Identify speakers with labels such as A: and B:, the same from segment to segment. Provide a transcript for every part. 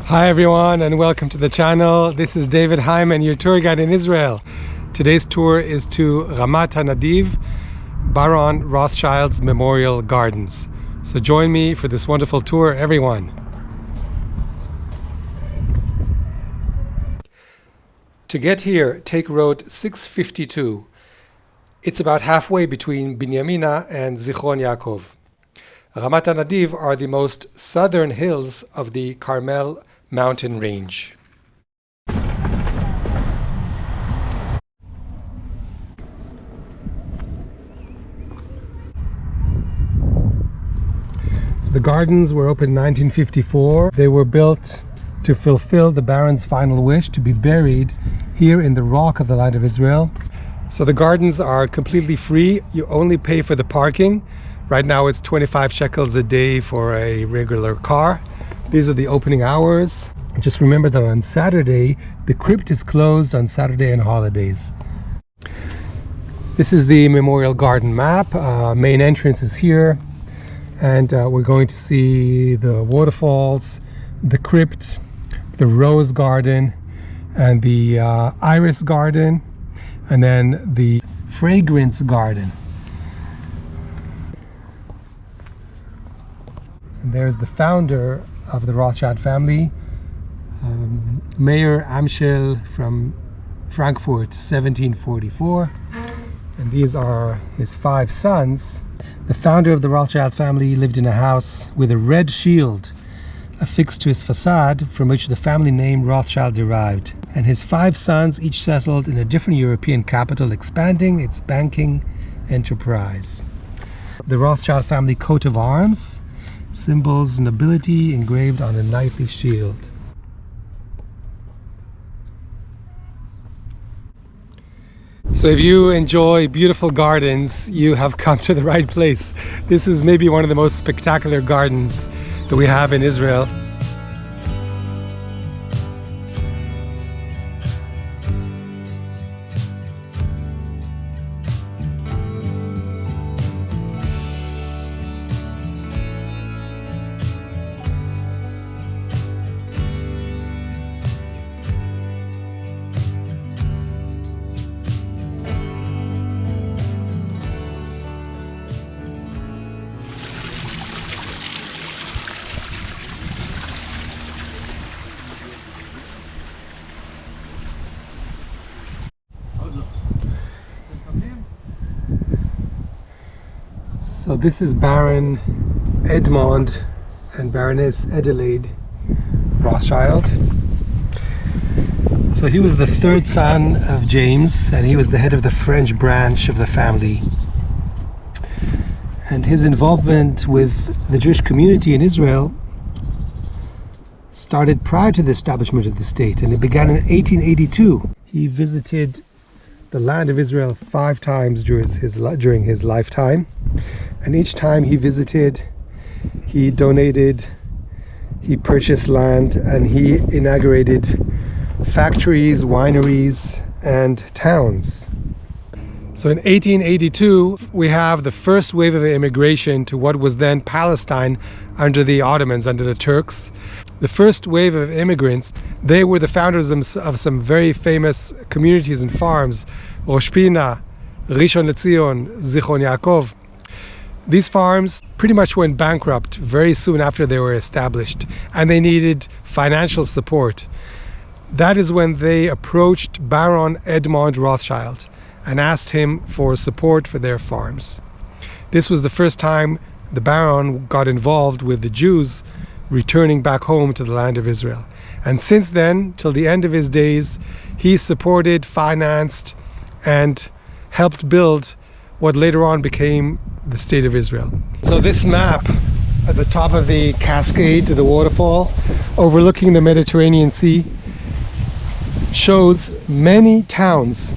A: Hi everyone and welcome to the channel. This is David Hyman, your tour guide in Israel. Today's tour is to Ramat HaNadiv, Baron Rothschild's Memorial Gardens. So join me for this wonderful tour, everyone. To get here, take road 652. It's about halfway between Binyamina and Zichron Yaakov. Ramat HaNadiv are the most southern hills of the Carmel mountain range. So the gardens were opened in 1954. They were built to fulfill the Baron's final wish to be buried here in the rock of the land of Israel. So the gardens are completely free. You only pay for the parking. Right now it's 25 shekels a day for a regular car. These are the opening hours. Just remember that on Saturday, the crypt is closed on Saturday and holidays. This is the Memorial Garden map. Main entrance is here. And we're going to see the waterfalls, the crypt, the rose garden, and the iris garden, and then the fragrance garden. And there's the founder of the Rothschild family, Mayor Amschel from Frankfort, 1744. And these are his 5 sons. The founder of the Rothschild family lived in a house with a red shield affixed to his facade, from which the family name Rothschild derived. And his 5 sons each settled in a different European capital, expanding its banking enterprise. The Rothschild family coat of arms, symbols nobility engraved on a knightly shield. So if you enjoy beautiful gardens, you have come to the right place. This is maybe one of the most spectacular gardens that we have in Israel. So this is Baron Edmond and Baroness Adelheid Rothschild. So he was the 3rd son of James, and he was the head of the French branch of the family. And his involvement with the Jewish community in Israel started prior to the establishment of the state, and it began in 1882. He visited the land of Israel 5 times during his lifetime. And each time he visited, he donated, he purchased land, and he inaugurated factories, wineries, and towns. So in 1882, we have the first wave of immigration to what was then Palestine under the Ottomans, under the Turks. The first wave of immigrants, they were the founders of some very famous communities and farms, Rosh Pina, Rishon LeZion, Zichron Yaakov. These farms pretty much went bankrupt very soon after they were established, and they needed financial support. That is when they approached Baron Edmond Rothschild and asked him for support for their farms. This was the first time the Baron got involved with the Jews returning back home to the land of Israel. And since then, till the end of his days, he supported, financed, and helped build what later on became the State of Israel. So this map at the top of the cascade to the waterfall overlooking the Mediterranean Sea shows many towns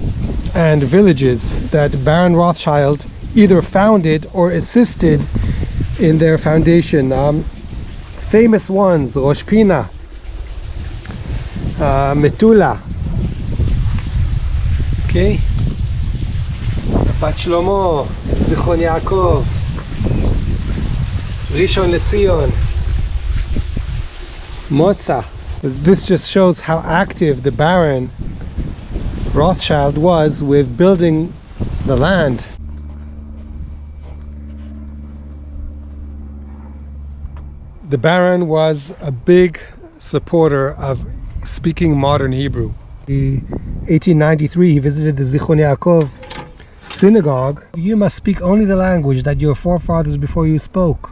A: and villages that Baron Rothschild either founded or assisted in their foundation. Famous ones: Rosh Pina, Metula, okay, Bat Shlomo, Zichron Yaakov, Rishon LeZion, Motza, This just shows how active the Baron Rothschild was with building the land. The Baron was a big supporter of speaking modern Hebrew. In 1893 he visited the Zichron Yaakov synagogue. You must speak only the language that your forefathers before you spoke.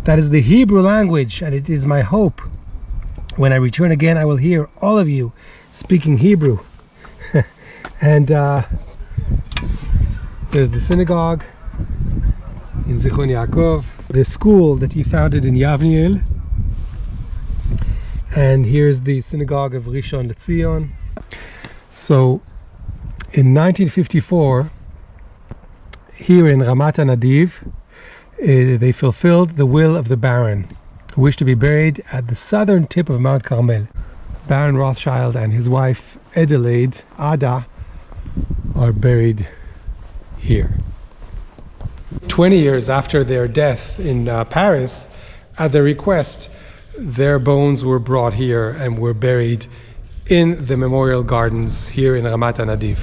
A: That is the Hebrew language, and it is my hope when I return again I will hear all of you speaking Hebrew. And there's the synagogue in Zichron Yaakov, the school that he founded in Yavniel, and here's the synagogue of Rishon LeZion. So in 1954, here in Ramat HaNadiv, they fulfilled the will of the Baron, who wished to be buried at the southern tip of Mount Carmel. Baron Rothschild and his wife Adelheid Ada are buried here. 20 years after their death in Paris, at their request, their bones were brought here and were buried in the memorial gardens here in Ramat HaNadiv.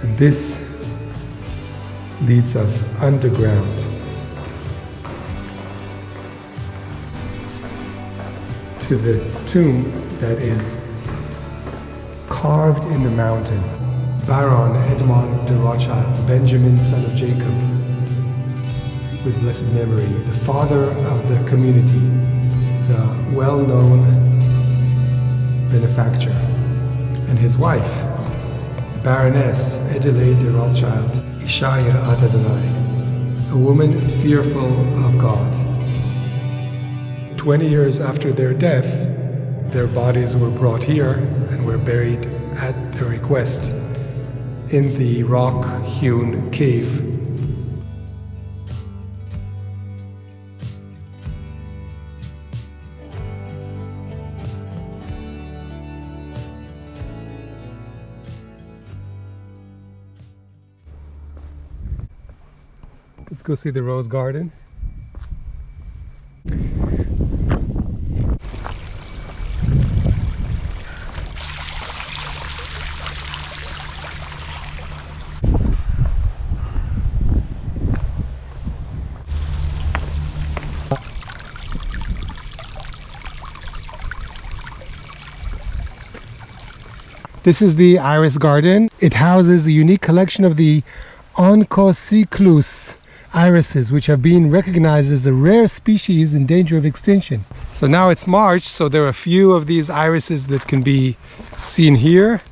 A: And this leads us underground to the tomb that is carved in the mountain. Baron Edmond de Rothschild, Benjamin, son of Jacob, with blessed memory, the father of the community, the well-known benefactor, and his wife, Baroness Adelheid de Rothschild, Isha Yirat Adonai, a woman fearful of God. 20 years after their death, their bodies were brought here and were buried at their request in the rock-hewn cave. Let's go see the rose garden. This is the iris garden. It houses a unique collection of the Onchocyclus irises, which have been recognized as a rare species in danger of extinction. So now it's March, so there are a few of these irises that can be seen here.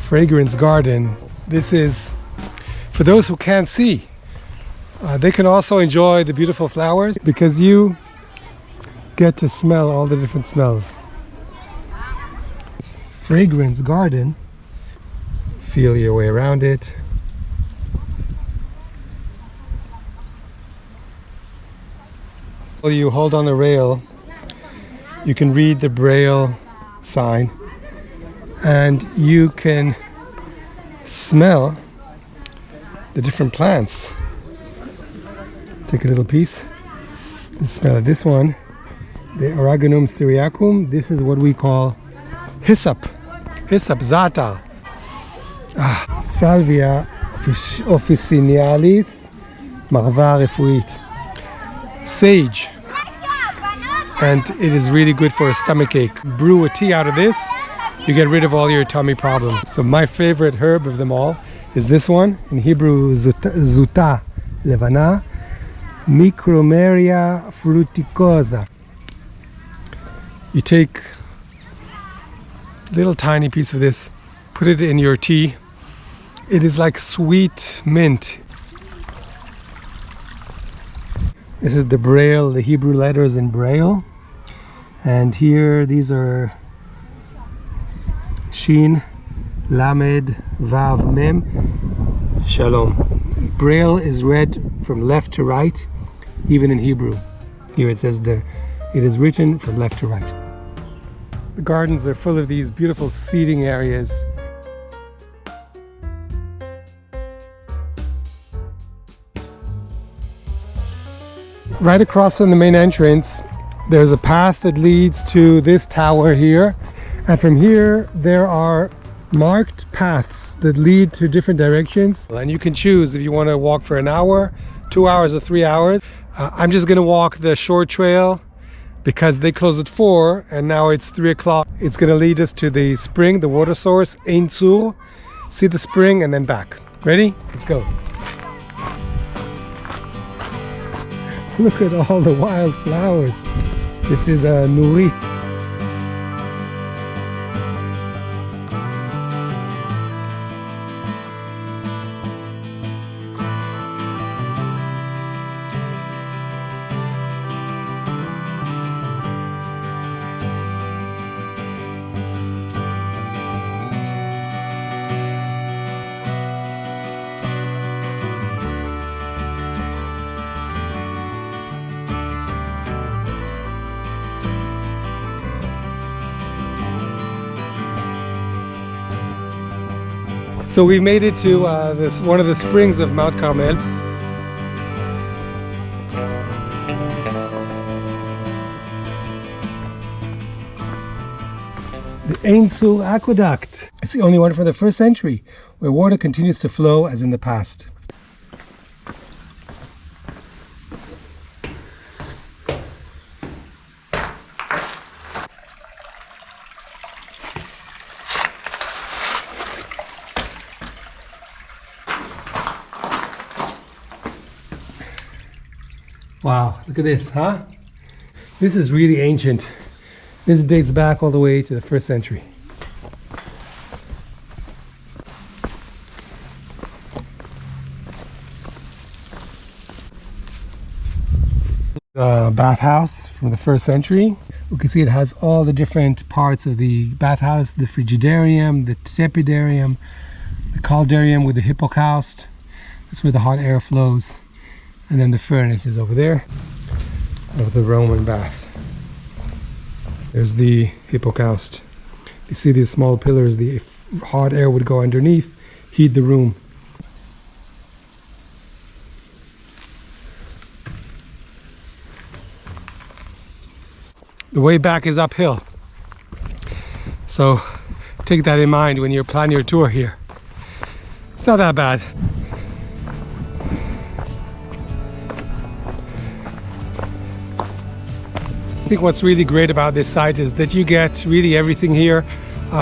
A: Fragrance garden. This is for those who can't see. They can also enjoy the beautiful flowers because you get to smell all the different smells. Fragrance garden. Feel your way around it. While you hold on the rail, you can read the Braille sign and you can smell the different plants. Take a little piece and smell it. This one, the Aragonum syriacum, this is what we call hyssop zata. Salvia officinalis marva refuit, sage, and it is really good for a stomach ache. Brew a tea out of this, you get rid of all your tummy problems. So my favorite herb of them all is this one. In Hebrew, zuta levana, Micromeria fruticosa. You take a little tiny piece of this, put it in your tea. It is like sweet mint. This is the Braille, the Hebrew letters in Braille. And here, these are Shin, Lamed, Vav, Mem, Shalom. Braille is read from left to right, even in Hebrew. Here it says there, it is written from left to right. The gardens are full of these beautiful seating areas. Right across from the main entrance, there's a path that leads to this tower here. And from here, there are marked paths that lead to different directions. And you can choose if you want to walk for an hour, 2 hours, or 3 hours. I'm just going to walk the short trail because they close at 4 and now it's 3 o'clock. It's going to lead us to the spring, the water source, Ein Zur. See the spring and then back. Ready? Let's go. Look at all the wild flowers. This is a nurit. So we made it to one of the springs of Mount Carmel. The Ein Zur Aqueduct. It's the only one from the 1st century where water continues to flow as in the past. Wow, look at this, huh? This is really ancient. This dates back all the way to the 1st century. Bathhouse from the 1st century. You can see it has all the different parts of the bathhouse, the frigidarium, the tepidarium, the caldarium with the hippocaust. That's where the hot air flows. And then the furnace is over there of the Roman bath. There's the hippocaust. You see these small pillars, the hot air would go underneath, heat the room. The way back is uphill. So take that in mind when you're planning your tour here. It's not that bad. I think what's really great about this site is that you get really everything here.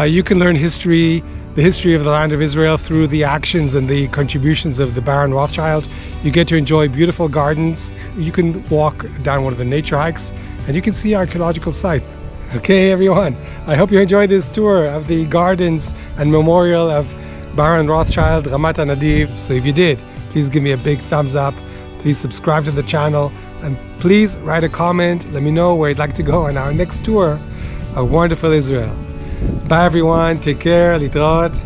A: You can learn history, the history of the land of Israel through the actions and the contributions of the Baron Rothschild. You get to enjoy beautiful gardens. You can walk down one of the nature hikes and you can see archaeological sites. Okay everyone, I hope you enjoyed this tour of the gardens and memorial of Baron Rothschild, Ramat HaNadiv. So if you did, please give me a big thumbs up. Please subscribe to the channel and please write a comment. Let me know where you'd like to go on our next tour of wonderful Israel. Bye everyone, take care, litraot,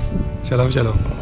A: shalom shalom.